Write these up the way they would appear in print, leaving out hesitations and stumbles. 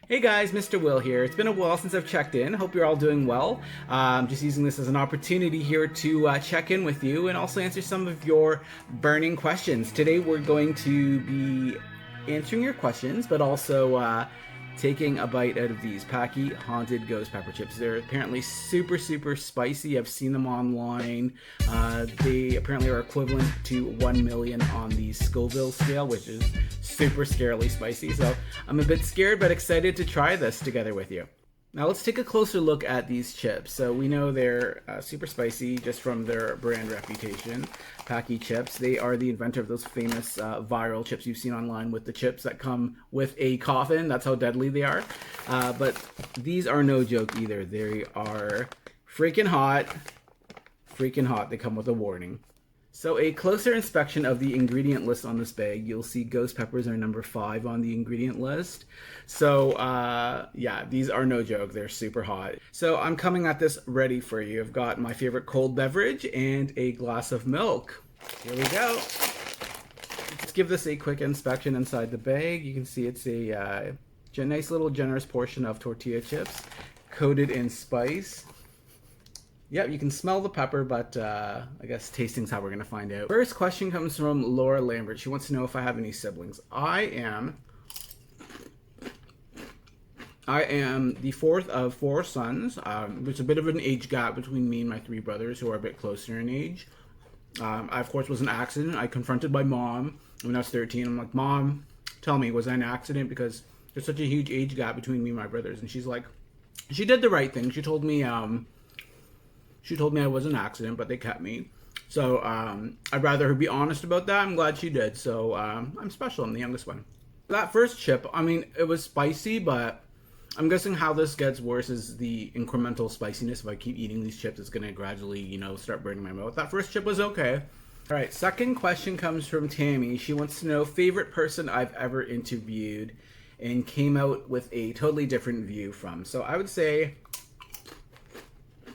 Hey guys, Mr. Will here. It's been a while since I've checked in. Hope you're all doing well. Just using this as an opportunity here to check in with you and also answer some of your burning questions. Today we're going to be answering your questions, but also taking a bite out of these Paqui Haunted Ghost Pepper Chips. They're apparently super spicy. I've seen them online. They apparently are equivalent to 1 million on the Scoville scale, which is super scarily spicy. So I'm a bit scared but excited to try this together with you. Now let's take a closer look at these chips. So we know they're super spicy just from their brand reputation. Paqui chips, they are the inventor of those famous viral chips you've seen online with the chips that come with a coffin. That's how deadly they are. But these are no joke either. They are freaking hot. Freaking hot. They come with a warning. So a closer inspection of the ingredient list on this bag, you'll see ghost peppers are number 5 on the ingredient list. So yeah, these are no joke. They're super hot. So I'm coming at this ready for you. I've got my favorite cold beverage and a glass of milk. Here we go. Let's give this a quick inspection inside the bag. You can see it's a nice little generous portion of tortilla chips coated in spice. Yep, you can smell the pepper, but I guess tasting's how we're going to find out. First question comes from Laura Lambert. She wants to know if I have any siblings. I am the fourth of 4 sons. There's a bit of an age gap between me and my 3 brothers who are a bit closer in age. I, of course, was an accident. I confronted my mom when I was 13. I'm like, Mom, tell me, was I an accident? Because there's such a huge age gap between me and my brothers. And she's like, she did the right thing. She told me I was an accident, but they kept me. So I'd rather her be honest about that. I'm glad she did. So I'm special. I'm the youngest one. That first chip, I mean, it was spicy, but I'm guessing how this gets worse is the incremental spiciness. If I keep eating these chips, it's going to gradually, start burning my mouth. That first chip was okay. All right, second question comes from Tammy. She wants to know favorite person I've ever interviewed and came out with a totally different view from. So I would say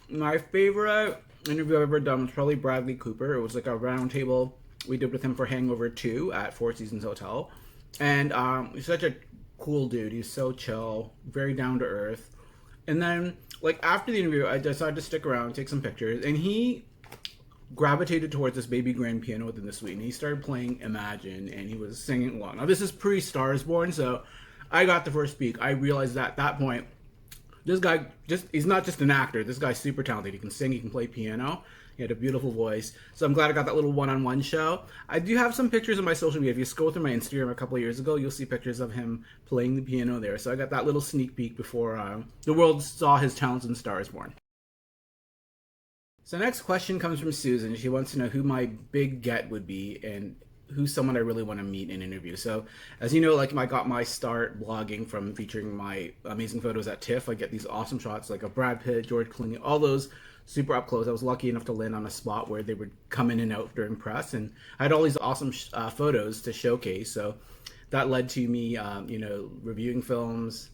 my favorite interview I've ever done was probably Bradley Cooper. It was like a round table we did with him for Hangover 2 at Four Seasons Hotel. And he's such a cool dude. He's so chill, very down to earth. And then, like, after the interview, I decided to stick around and take some pictures. And he gravitated towards this baby grand piano within the suite. And he started playing Imagine, and he was singing along. Now, this is pre-Stars Born, so I got the first peek. I realized that at that point, this guy, he's not just an actor. This guy's super talented. He can sing, he can play piano. He had a beautiful voice. So I'm glad I got that little one-on-one show. I do have some pictures on my social media. If you scroll through my Instagram a couple of years ago, you'll see pictures of him playing the piano there. So I got that little sneak peek before the world saw his talents in Stars Born. So next question comes from Susan. She wants to know who my big get would be and who's someone I really want to meet and interview. So, as you know, like, I got my start blogging from featuring my amazing photos at TIFF. I get these awesome shots like of Brad Pitt, George Clooney, all those super up close. I was lucky enough to land on a spot where they would come in and out during press, and I had all these awesome photos to showcase. So that led to me, reviewing films,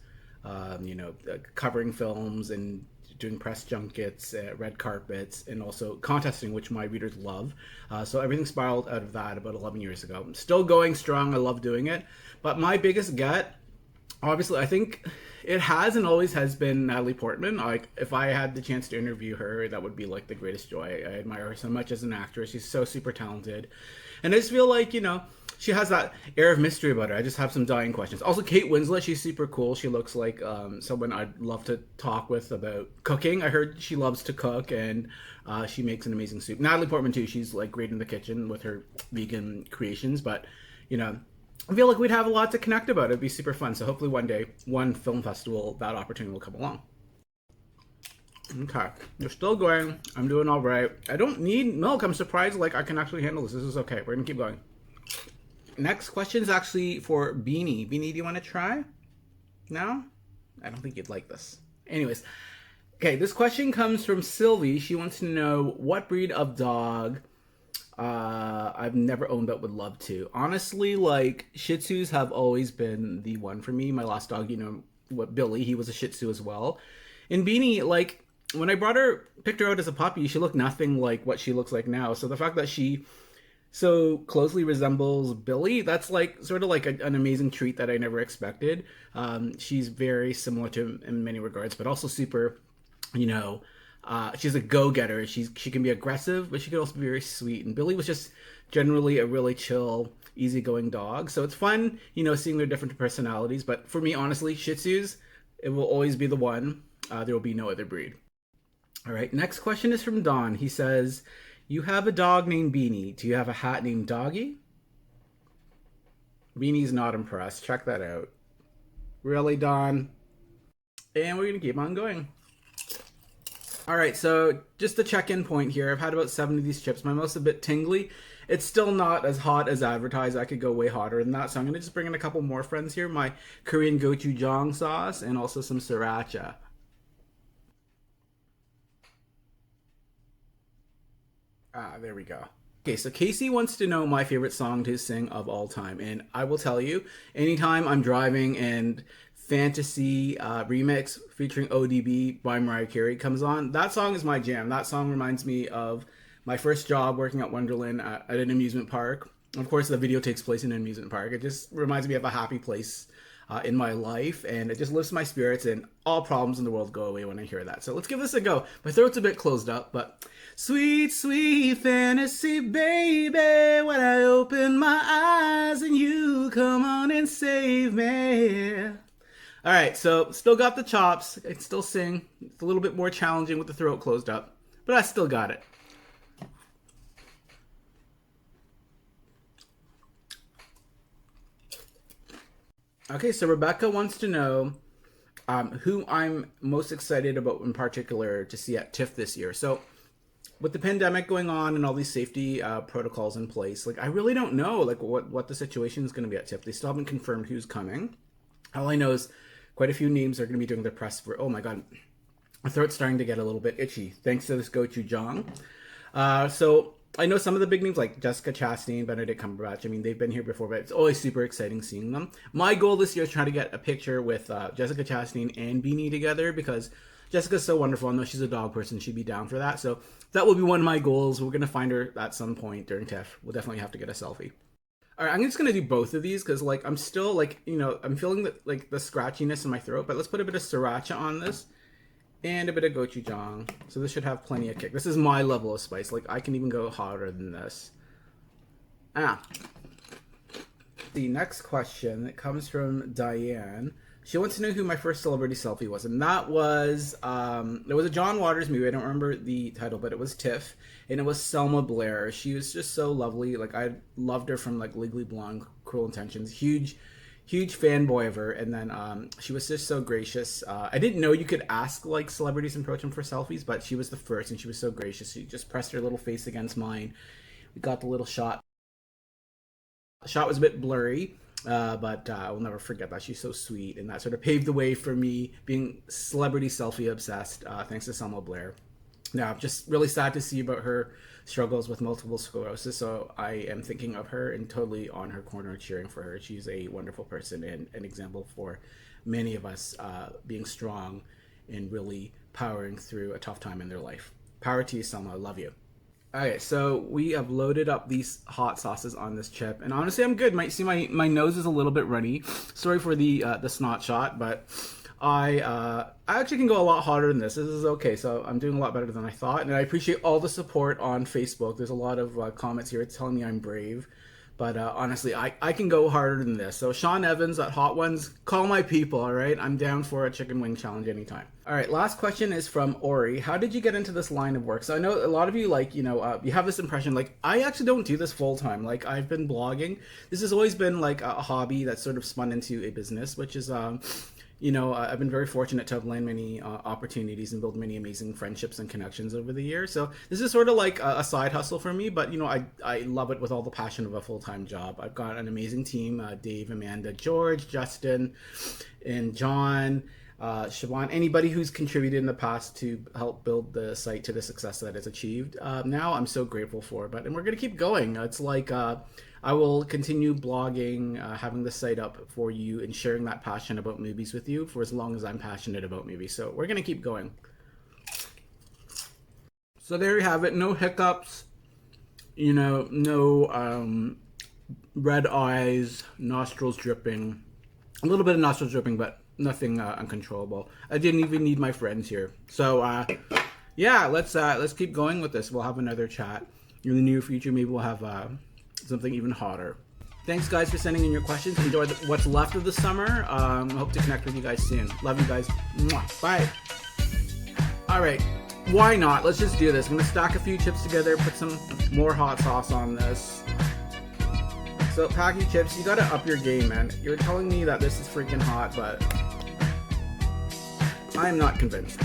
covering films, and doing press junkets, red carpets, and also contesting, which my readers love. So everything spiraled out of that about 11 years ago. I'm still going strong. I love doing it. But my biggest get, obviously, I think it has and always has been Natalie Portman. Like, if I had the chance to interview her, that would be like the greatest joy. I admire her so much as an actress. She's so super talented. And I just feel like, she has that air of mystery about her. I just have some dying questions. Also, Kate Winslet, she's super cool. She looks like someone I'd love to talk with about cooking. I heard she loves to cook, and she makes an amazing soup. Natalie Portman, too. She's, like, great in the kitchen with her vegan creations. But, I feel like we'd have a lot to connect about. It'd be super fun. So hopefully one day, one film festival, that opportunity will come along. Okay, you're still going. I'm doing all right. I don't need milk. I'm surprised, like, I can actually handle this. This is okay. We're gonna keep going. Next question is actually for Beanie. Beanie, do you want to try? No? I don't think you'd like this. Anyways, okay, this question comes from Sylvie. She wants to know what breed of dog I've never owned but would love to. Honestly, like, Shih Tzus have always been the one for me. My last dog, Billy, he was a Shih Tzu as well. And Beanie, like, when I picked her out as a puppy, she looked nothing like what she looks like now. So the fact that she so closely resembles Billy. That's like sort of like an amazing treat that I never expected. She's very similar to him in many regards, but also super, you know, she's a go-getter. She can be aggressive, but she can also be very sweet. And Billy was just generally a really chill, easygoing dog. So it's fun, seeing their different personalities. But for me, honestly, Shih Tzus, it will always be the one. There will be no other breed. All right, next question is from Don. He says, "You have a dog named Beanie. Do you have a hat named Doggy?" Beanie's not impressed. Check that out. Really, Don? And we're going to keep on going. All right, so just a check-in point here. I've had about 7 of these chips. My mouth's a bit tingly. It's still not as hot as advertised. I could go way hotter than that. So I'm going to just bring in a couple more friends here. My Korean gochujang sauce and also some sriracha. There we go. Okay, so Casey wants to know my favorite song to sing of all time. And I will tell you, anytime I'm driving and Fantasy remix featuring ODB by Mariah Carey comes on, that song is my jam. That song reminds me of my first job working at Wonderland at an amusement park. Of course, the video takes place in an amusement park. It just reminds me of a happy place in my life, and it just lifts my spirits, and all problems in the world go away when I hear that. So let's give this a go. My throat's a bit closed up, but sweet, sweet fantasy, baby, when I open my eyes and you come on and save me. All right, so still got the chops. I can still sing. It's a little bit more challenging with the throat closed up, but I still got it. Okay, so Rebecca wants to know who I'm most excited about in particular to see at TIFF this year. So with the pandemic going on and all these safety protocols in place, like I really don't know like what the situation is going to be at TIFF. They still haven't confirmed who's coming. All I know is quite a few names are going to be doing their press for. Oh my god, my throat's starting to get a little bit itchy thanks to this gochujang. So I know some of the big names like Jessica Chastain, Benedict Cumberbatch. I mean, they've been here before, but it's always super exciting seeing them. My goal this year is try to get a picture with Jessica Chastain and Beanie together because Jessica's so wonderful. I know she's a dog person. She'd be down for that. So that will be one of my goals. We're going to find her at some point during TIFF. We'll definitely have to get a selfie. All right, I'm just going to do both of these because like I'm still like, I'm feeling the scratchiness in my throat, but let's put a bit of sriracha on this. And a bit of gochujang. So this should have plenty of kick. This is my level of spice. Like, I can even go hotter than this. The next question that comes from Diane. She wants to know who my first celebrity selfie was. And that was, it was a John Waters movie. I don't remember the title, but it was TIFF. And it was Selma Blair. She was just so lovely. Like, I loved her from, like, Legally Blonde, Cruel Intentions. Huge fanboy of her, and then she was just so gracious. I didn't know you could ask like celebrities in approach them for selfies, but she was the first, and she was so gracious. She just pressed her little face against mine. We got the little shot. The shot was a bit blurry, but I will never forget that. She's so sweet, and that sort of paved the way for me being celebrity selfie obsessed. Thanks to Selma Blair. Now, I'm just really sad to see about her struggles with multiple sclerosis, so I am thinking of her and totally on her corner cheering for her. She's a wonderful person and an example for many of us being strong and really powering through a tough time in their life. Power to you, Selma. I love you. Okay, so we have loaded up these hot sauces on this chip, and honestly, I'm good. Might see my nose is a little bit runny. Sorry for the snot shot, but I actually can go a lot hotter than this. This is okay, so I'm doing a lot better than I thought, and I appreciate all the support on Facebook. There's a lot of comments here telling me I'm brave, but honestly, I can go harder than this. So Sean Evans at Hot Ones, call my people, all right? I'm down for a chicken wing challenge anytime. All right, last question is from Ori. How did you get into this line of work? So I know a lot of you you have this impression like I actually don't do this full time. Like I've been blogging. This has always been like a hobby that's sort of spun into a business, which is I've been very fortunate to have landed many opportunities and build many amazing friendships and connections over the years. So this is sort of like a side hustle for me, but I love it with all the passion of a full-time job. I've got an amazing team, Dave, Amanda, George, Justin, and John, Siobhan, anybody who's contributed in the past to help build the site to the success that it's achieved. Now I'm so grateful for, and we're going to keep going. It's like, I will continue blogging, having the site up for you and sharing that passion about movies with you for as long as I'm passionate about movies. So we're going to keep going. So there you have it. No hiccups. You know, no red eyes, nostrils dripping. A little bit of nostrils dripping, but nothing uncontrollable. I didn't even need my friends here. So, yeah, let's keep going with this. We'll have another chat in the near future. Maybe we'll have something even hotter. Thanks, guys, for sending in your questions. Enjoy what's left of the summer. Hope to connect with you guys soon. Love you guys. Mwah. Bye. All right. Why not? Let's just do this. I'm going to stack a few chips together, put some more hot sauce on this. So, Paqui chips, you got to up your game, man. You're telling me that this is freaking hot, but I'm not convinced.